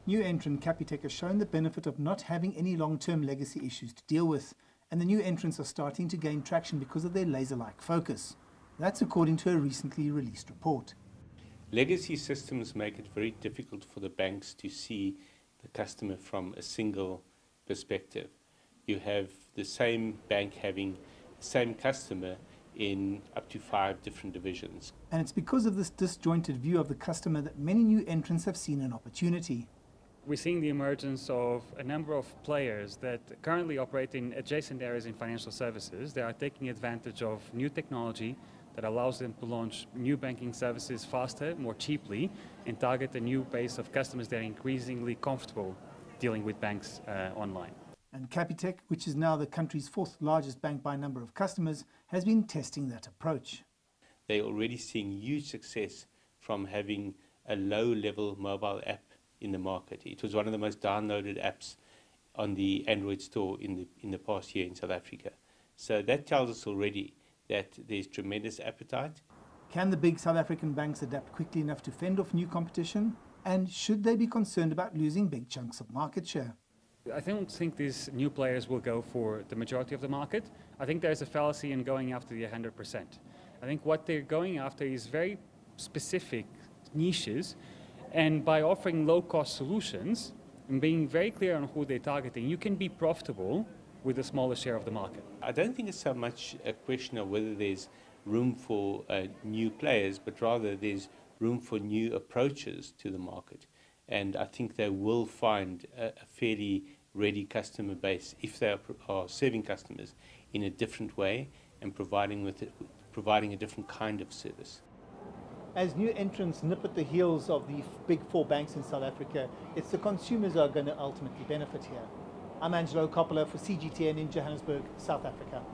New entrant Capitec has shown the benefit of not having any long-term legacy issues to deal with, and the new entrants are starting to gain traction because of their laser-like focus. That's according to a recently released report. Legacy systems make it very difficult for the banks to see the customer from a single perspective. You have the same bank having the same customer in up to 5 different divisions. And it's because of this disjointed view of the customer that many new entrants have seen an opportunity. We're seeing the emergence of a number of players that currently operate in adjacent areas in financial services. They are taking advantage of new technology that allows them to launch new banking services faster, more cheaply, and target a new base of customers that are increasingly comfortable dealing with banks online. And Capitec, which is now the country's 4th largest bank by number of customers, has been testing that approach. They're already seeing huge success from having a low-level mobile app in the market. It was one of the most downloaded apps on the Android store in the past year in South Africa. So that tells us already that there's tremendous appetite. Can the big South African banks adapt quickly enough to fend off new competition? And should they be concerned about losing big chunks of market share? I don't think these new players will go for the majority of the market. I think there's a fallacy in going after the 100%. I think what they're going after is very specific niches, and by offering low-cost solutions and being very clear on who they're targeting, you can be profitable with a smaller share of the market. I don't think it's so much a question of whether there's room for new players, but rather there's room for new approaches to the market. And I think they will find a fairly ready customer base if they are serving customers in a different way and providing a different kind of service. As new entrants nip at the heels of the big 4 banks in South Africa, it's the consumers who are going to ultimately benefit here. I'm Angelo Coppola for CGTN in Johannesburg, South Africa.